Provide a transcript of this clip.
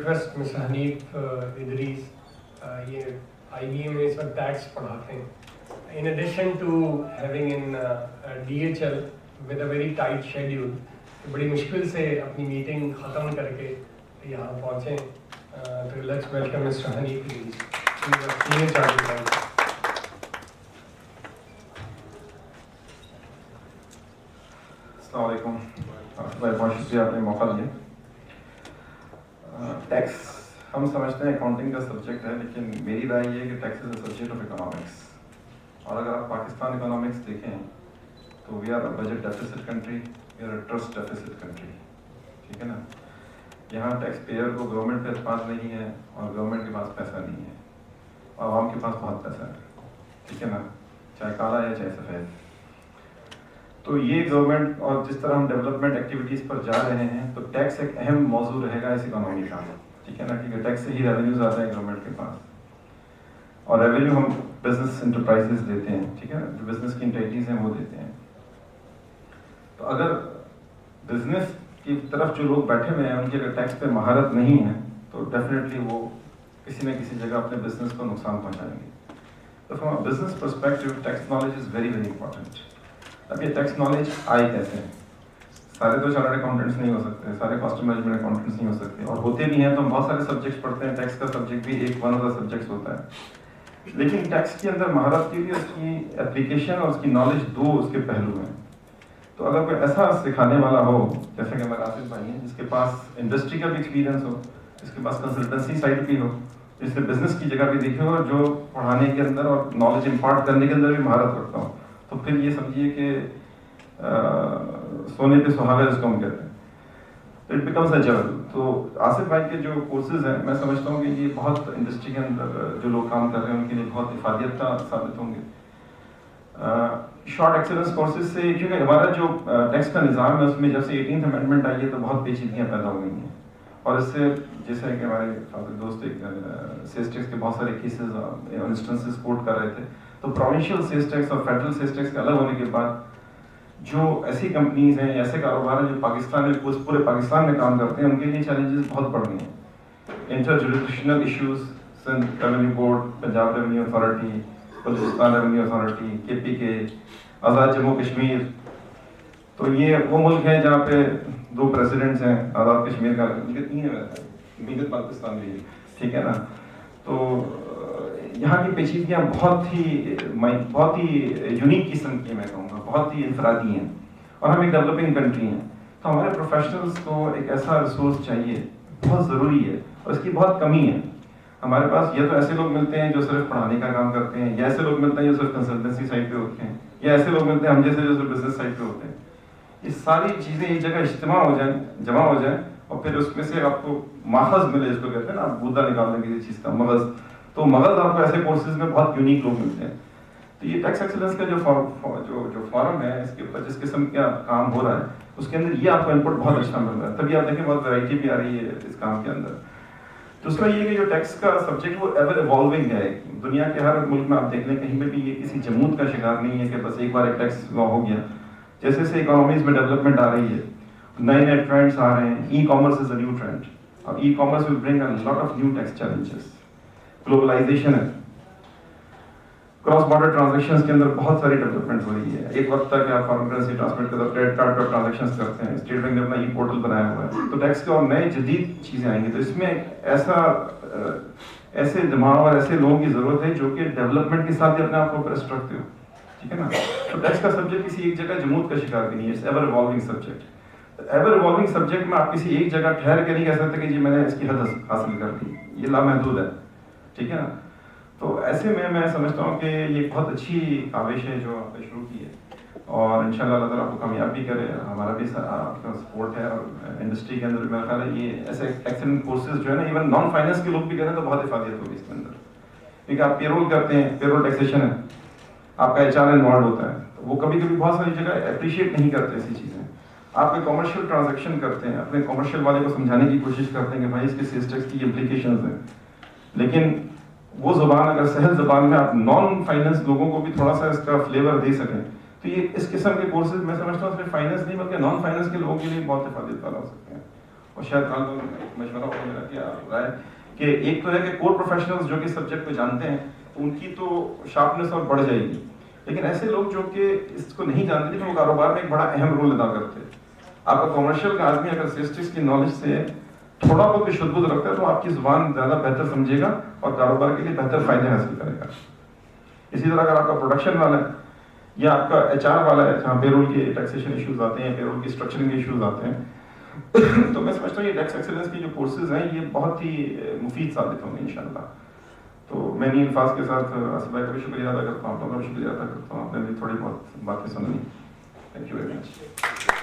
request Mr. Haneef Idris, یہ IBM میں اس وقت ٹیکس پڑھاتے ہیں. In addition to having in DHL with a very tight schedule, بڑی مشکل سے اپنی میٹنگ ختم کر کے یہاں پہنچے. تو let's welcome Mr. Haneef Idris. Senior Chartered Accountant. السلام علیکم. بہت شکریہ آپ نے موقع دیا. ٹیکس ہم سمجھتے ہیں اکاؤنٹنگ کا سبجیکٹ ہے، لیکن میری رائے یہ ہے کہ tax is a subject of economics. اور اگر آپ پاکستان اکنامکس دیکھیں تو we are a budget deficit country, we are a trust deficit country. ٹھیک ہے نا. یہاں ٹیکس پیئر کو گورنمنٹ پہ اعتماد نہیں ہے اور گورنمنٹ کے پاس پیسہ نہیں ہے، عوام کے پاس بہت پیسہ ہے. ٹھیک ہے نا، چاہے کالا یا چاہے سفید. تو یہ گورنمنٹ اور جس طرح ہم ڈیولپمنٹ ایکٹیویٹیز پر جا رہے ہیں تو ٹیکس ایک اہم موضوع رہے گا اس اکانومی کا. ٹھیک ہے نا، کیونکہ ٹیکس سے ہی ریونیوز آتے ہیں گورنمنٹ کے پاس، اور ریونیو ہم بزنس انٹرپرائزز دیتے ہیں. ٹھیک ہے نا، جو بزنس کی انٹیٹیز ہیں وہ دیتے ہیں. تو اگر بزنس کی طرف جو لوگ بیٹھے ہوئے ہیں ان کی اگر ٹیکس پہ مہارت نہیں ہے تو ڈیفینیٹلی وہ کسی نہ کسی جگہ اپنے بزنس کو نقصان پہنچائیں گے. تو from a business perspective tax knowledge is very very important. اب یہ ٹیکس نالج آئے کیسے؟ سارے تو چارٹرڈ اکاؤنٹنٹس نہیں ہو سکتے، سارے کاسٹ مینجمنٹ اکاؤنٹنٹس نہیں ہو سکتے، اور ہوتے بھی ہیں تو ہم بہت سارے سبجیکٹس پڑھتے ہیں. ٹیکس کا سبجیکٹ بھی ایک ون آف دا سبجیکٹس ہوتا ہے. لیکن ٹیکس کے اندر مہارت کے لیے اس کی اپلیکیشن اور اس کی نالج دو اس کے پہلو ہیں. تو اگر کوئی ایسا سکھانے والا ہو جیسے کہ ہمارے آصف بھائی ہیں، جس کے پاس انڈسٹری کا بھی ایکسپیرینس ہو، جس کے پاس کنسلٹنسی سائڈ بھی ہو، جس نے بزنس کی جگہ بھی دیکھی ہو، اور جو پڑھانے کے اندر اور نالج امپارٹ کرنے کے اندر بھی مہارت رکھتا ہو، تو پھر یہ سمجھیے کہ سونے پہ سہاگا جس کو ہم کہتے ہیں، تو اٹ بیکمز اے جول. تو آصف بھائی کے جو کورسز ہیں میں سمجھتا ہوں کہ یہ بہت انڈسٹری کے اندر جو لوگ کام کر رہے ہیں ان کے لیے بہت افادیت کا ثابت ہوں گے. شارٹ ایکسلنس کورسز سے، کیونکہ ہمارا جو ٹیکس کا نظام ہے اس میں جب سے 18th امینڈمنٹ آئی ہے تو بہت پیچیدگیاں پیدا ہو گئی ہیں. اور اس سے جیسے کہ ہمارے فاضل دوست ایک سیس ٹیکس کے بہت سارے کیسز انسٹنسز کوٹ کر رہے تھے. تو پروونشل سیس ٹیکس اور فیڈرل سیس ٹیکس کے الگ ہونے کے بعد جو ایسی کمپنیز ہیں، ایسے کاروبار ہیں جو پاکستان میں پورے پاکستان میں کام کرتے ہیں، ان کے لیے چیلنجز بہت بڑھ گئے ہیں. Inter judicial issues, Sindh revenue board, Punjab revenue authority, Balochistan revenue authority, KPK، Azad Jammu Kashmir. تو یہ وہ ملک ہیں جہاں پہ 2 پریزیڈنٹس ہیں. آزاد کشمیر کا 3 ہے، ملت پاکستان بھی ہے. ٹھیک ہے نا. تو یہاں کی پیچیدگیاں بہت ہی یونیک قسم کی، میں کہوں گا بہت ہی انفرادی ہیں، اور ہم ایک ڈیولپنگ کنٹری ہیں. تو ہمارے پروفیشنلز کو ایک ایسا ریسورس چاہیے، بہت ضروری ہے، اور اس کی بہت کمی ہے. ہمارے پاس یا تو ایسے لوگ ملتے ہیں جو صرف پڑھانے کا کام کرتے ہیں، یا ایسے لوگ ملتے ہیں جو صرف کنسلٹنسی سائڈ پہ ہوتے ہیں، یا ایسے لوگ ملتے ہیں ہم جیسے جو صرف بزنس سائڈ پہ ہوتے ہیں. یہ ساری چیزیں ایک جگہ اجتماع ہو جائیں، جمع ہو جائیں، اور پھر اس میں سے آپ کو ماخذ ملے، جس کو کہتے ہیں نا بودا نکالنے کسی چیز کا مغز. تو مغز آپ کو ایسے کورسز میں بہت یونیک لوگ ملتے ہیں. تو یہ ٹیکس ایکسلنس کا جو فارم ہے، اس کے اوپر جس قسم کا کام ہو رہا ہے اس کے اندر یہ آپ کو انپٹ بہت اچھا مل رہا ہے. تبھی آپ دیکھیں بہت ویرائٹی بھی آ رہی ہے اس کام کے اندر. دوسرا یہ کہ جو ٹیکس کا سبجیکٹ وہ ایور ایوالونگ ہے. دنیا کے ہر ملک میں آپ دیکھ لیں کہیں پہ بھی یہ کسی جمود کا شکار نہیں ہے کہ بس ایک بار ایک ٹیکس لا ہو گیا. جیسے جیسے اکانومیز میں ڈیولپمنٹ آ رہی ہے، نئے نئے ٹرینڈس آ رہے ہیں. E commerce is a new trend, اور e commerce will bring a lot of new tax challenges. Globalisation ہے، کراس بارڈر ٹرانزیکشنز کے اندر بہت ساری ڈیولپمنٹ ہو رہی ہے. ایک وقت تک آپ فارن کرنسی ٹرانسمیٹ کرتے کریڈٹ کارڈ پر ٹرانزیکشنز کرتے ہیں. اسٹیٹ بینک نے اپنا ای پورٹل بنایا ہوا ہے. تو ٹیکس کے اور نئے جدید چیزیں آئیں گی. تو اس میں ایسے دماغ اور ایسے لوگوں کی ضرورت ہے جو کہ ڈیولپمنٹ کے ساتھ بھی اپنے آپ کو پرسٹ رکھتے ہو. ٹھیک ہے نا. تو ٹیکس کا سبجیکٹ کسی ایک جگہ جمود کا شکار بھی نہیں ہے. It's ever evolving subject. Ever evolving subject میں آپ کسی ایک جگہ ٹھہر کے نہیں کہہ سکتے کہ جی میں نے اس کی حد حاصل کر دی. یہ لامحدود ہے. ٹھیک ہے نا. تو ایسے میں سمجھتا ہوں کہ یہ بہت اچھی کاوش ہے جو آپ نے شروع کی ہے, اور انشاءاللہ اللہ تعالیٰ آپ کو کامیاب بھی کرے. ہمارا بھی آپ کا سپورٹ ہے, اور انڈسٹری کے اندر میرا خیال ہے یہ ایسے ایکسلنٹ کورسز جو ہے نا ایون نان فائنینس کے لوگ بھی کریں تو بہت افادیت ہوگی اس کے اندر. کیونکہ آپ پیرول کرتے ہیں, پیرول ٹیکسیشن ہے, آپ کا HR انوالو ہوتا ہے, تو وہ کبھی کبھی بہت ساری جگہ اپریشیٹ نہیں کرتے ایسی چیزیں. آپ کے کامرشیل ٹرانزیکشن کرتے ہیں, اپنے کامرشیل والے کو سمجھانے کی کوشش کرتے ہیں کہ بھائی اس کے سیلز ٹیکس کی امپلیکیشنز ہیں, لیکن وہ زبان اگر سہل زبان میں آپ نان فائنینس لوگوں کو بھی تھوڑا سا اس کا فلیور دے سکیں تو یہ اس قسم کے کورسز میں سمجھتا ہوں صرف فائنینس نہیں بلکہ نان فائنینس کے لوگوں کے لیے بہت افادیت والا ہو سکتے ہیں. اور شاید مشورہ ہوگا میرا کیا رائے کہ ایک تو ہے کہ کور پروفیشنلز جو کہ سبجیکٹ کو جانتے ہیں ان کی تو شارپنیس اور بڑھ جائے گی، لیکن ایسے لوگ جو کہ اس کو نہیں جانتے لیکن وہ کاروبار میں ایک بڑا اہم رول ادا کرتے ہیں. آپ کا کمرشل کا آدمی اگر اسٹیٹسٹکس کی نالج سے تھوڑا بہت بھی شد بدھ رکھتا ہے تو آپ کی زبان زیادہ بہتر سمجھے گا اور کاروبار کے لیے بہتر فائدے حاصل کرے گا. اسی طرح اگر آپ کا پروڈکشن والا ہے یا آپ کا ایچ آر والا ہے جہاں پے رول کے ٹیکسیشن ایشوز آتے ہیں، پے رول کی اسٹرکچرنگ ایشوز آتے ہیں، تو میں سمجھتا ہوں یہ ٹیکس ایکسیلنس کی جو کورسز ہیں یہ بہت ہی مفید ثابت ہوں گے انشاءاللہ. تو میں انہیں الفاظ کے ساتھ آصف بھائی کا بھی شکریہ ادا کرتا ہوں، آپ لوگوں کا بھی شکریہ ادا کرتا ہوں. آپ نے بھی تھوڑی بہت باتیں سن لی. Thank you very much.